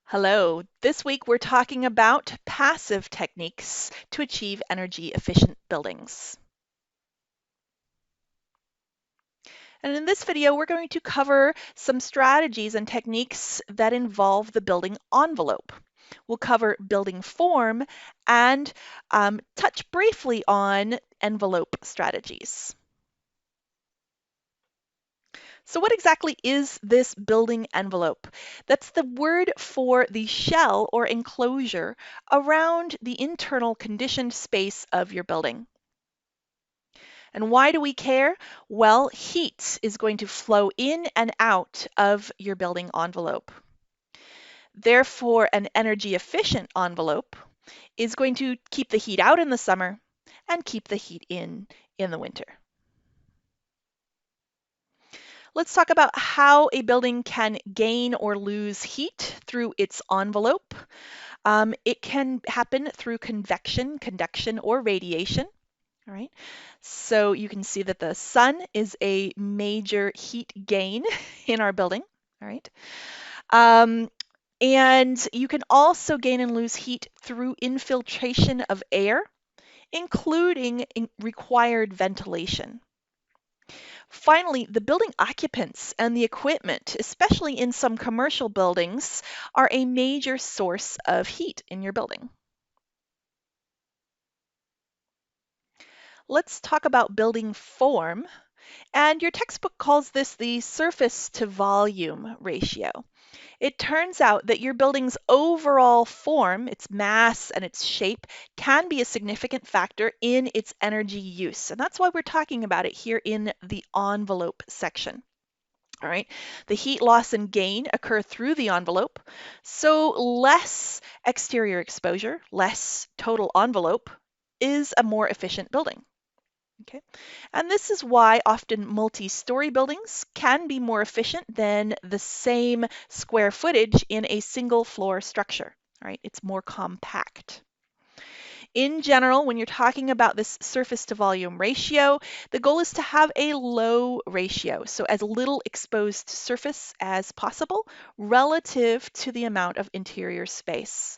Hello. This week we're talking about passive techniques to achieve energy efficient buildings. And in this video, we're going to cover some strategies and techniques that involve the building envelope. We'll cover building form and touch briefly on envelope strategies. So what exactly is this building envelope? That's the word for the shell or enclosure around the internal conditioned space of your building. And why do we care? Well, heat is going to flow in and out of your building envelope. Therefore, an energy efficient envelope is going to keep the heat out in the summer and keep the heat in the winter. Let's talk about how a building can gain or lose heat through its envelope. It can happen through convection, conduction, or radiation. All right. So you can see that the sun is a major heat gain in our building. All right. Um, and you can also gain and lose heat through infiltration of air, including required ventilation. Finally, the building occupants and the equipment, especially in some commercial buildings, are a major source of heat in your building. Let's talk about building form. And your textbook calls this the surface to volume ratio. It turns out that your building's overall form, its mass and its shape, can be a significant factor in its energy use. And that's why we're talking about it here in the envelope section. All right, the heat loss and gain occur through the envelope. So less exterior exposure, less total envelope is a more efficient building. Okay, and this is why often multi-story buildings can be more efficient than the same square footage in a single floor structure. All right, it's more compact. In general, when you're talking about this surface to volume ratio, the goal is to have a low ratio, so as little exposed surface as possible relative to the amount of interior space.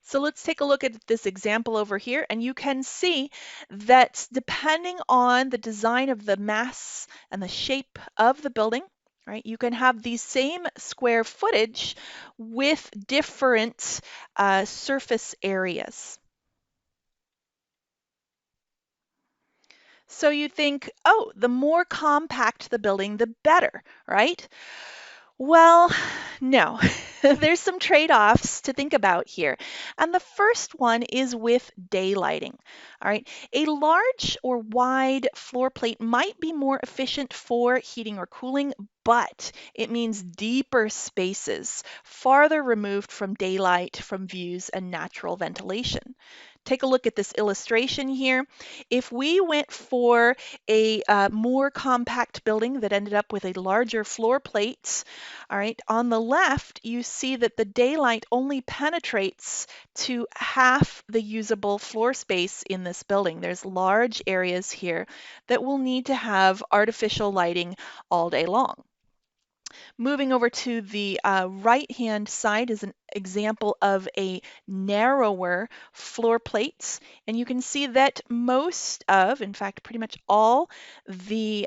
So let's take a look at this example over here, and you can see that depending on the design of the mass and the shape of the building, right, you can have the same square footage with different surface areas. So you think, oh, the more compact the building, the better, right? Well, no. There's some trade-offs to think about here. And the first one is with daylighting. All right. A large or wide floor plate might be more efficient for heating or cooling, but it means deeper spaces, farther removed from daylight, from views, and natural ventilation. Take a look at this illustration here. If we went for a more compact building that ended up with a larger floor plate, all right, on the left, you see that the daylight only penetrates to half the usable floor space in this building. There's large areas here that will need to have artificial lighting all day long. Moving over to the right-hand side is an example of a narrower floor plate. And you can see that most of, in fact, pretty much all the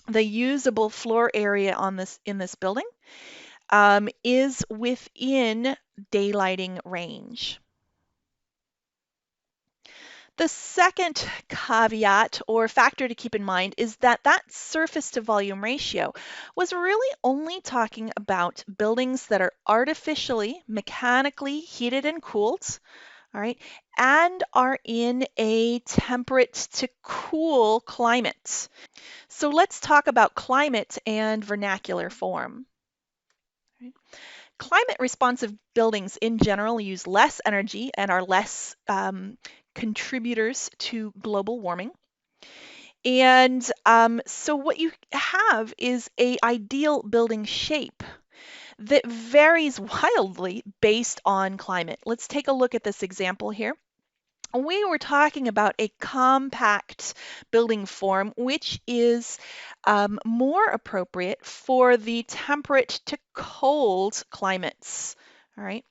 usable floor area on this in this building is within daylighting range. The second caveat or factor to keep in mind is that that surface to volume ratio was really only talking about buildings that are artificially, mechanically heated and cooled, all right, and are in a temperate to cool climate. So let's talk about climate and vernacular form. Right. Climate responsive buildings in general use less energy and are less contributors to global warming. And so what you have is a ideal building shape that varies wildly based on climate. Let's take a look at this example here. We were talking about a compact building form, which is more appropriate for the temperate to cold climates. All right.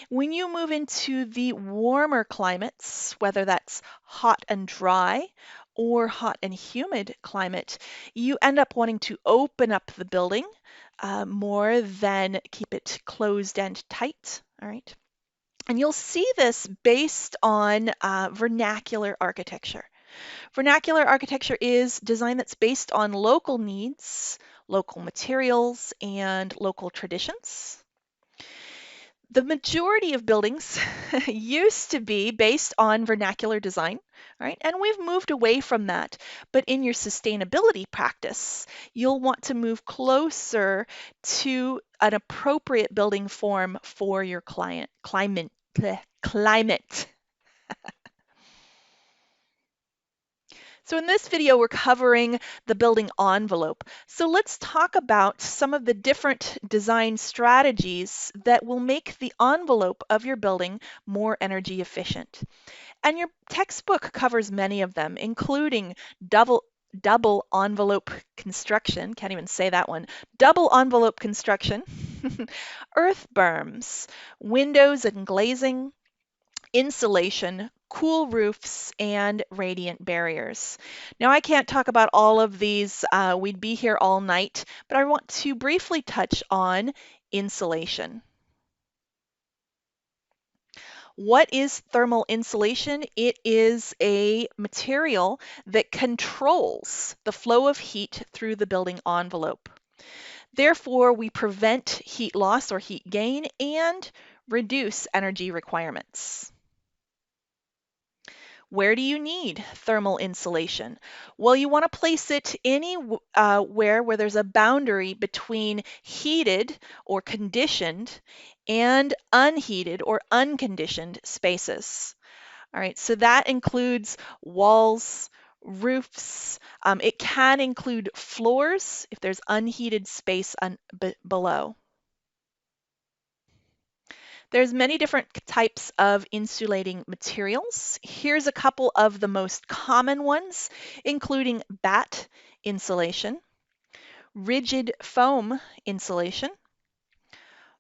When you move into the warmer climates, whether that's hot and dry or hot and humid climate, you end up wanting to open up the building more than keep it closed and tight. All right. And you'll see this based on vernacular architecture. Vernacular architecture is design that's based on local needs, local materials, and local traditions. The majority of buildings used to be based on vernacular design, right? And we've moved away from that. But in your sustainability practice, you'll want to move closer to an appropriate building form for your climate. So in this video, we're covering the building envelope. So let's talk about some of the different design strategies that will make the envelope of your building more energy efficient. And your textbook covers many of them, including double envelope construction, can't even say that one, double envelope construction, earth berms, windows and glazing, insulation, cool roofs, and radiant barriers. Now, I can't talk about all of these, we'd be here all night, but I want to briefly touch on insulation. What is thermal insulation? It is a material that controls the flow of heat through the building envelope. Therefore, we prevent heat loss or heat gain and reduce energy requirements. Where do you need thermal insulation? Well, you want to place it anywhere where there's a boundary between heated or conditioned and unheated or unconditioned spaces. All right, so that includes walls, roofs. It can include floors if there's unheated space below. There's many different types of insulating materials. Here's a couple of the most common ones, including batt insulation, rigid foam insulation,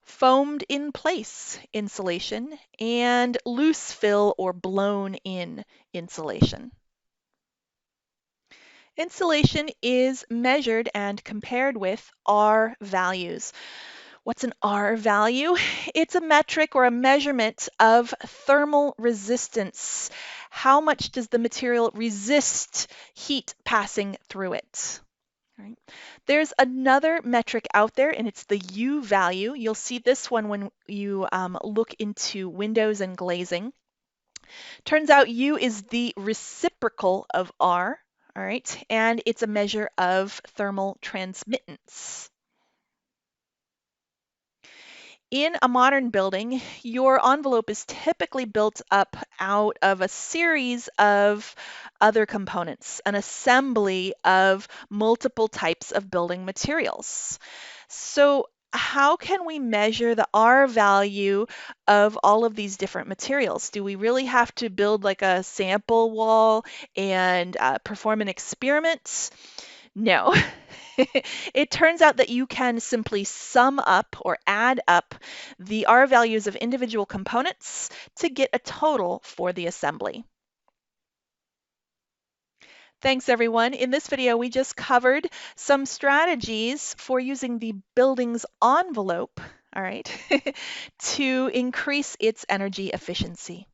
foamed in place insulation, and loose fill or blown in insulation. Insulation is measured and compared with R values. What's an R value? It's a metric or a measurement of thermal resistance. How much does the material resist heat passing through it? Right. There's another metric out there, and it's the U value. You'll see this one when you look into windows and glazing. Turns out U is the reciprocal of R, all right, and it's a measure of thermal transmittance. In a modern building, your envelope is typically built up out of a series of other components, an assembly of multiple types of building materials. So how can we measure the R value of all of these different materials? Do we really have to build like a sample wall and perform an experiment? No. It turns out that you can simply sum up or add up the R values of individual components to get a total for the assembly. Thanks everyone. In this video, we just covered some strategies for using the building's envelope, all right, to increase its energy efficiency.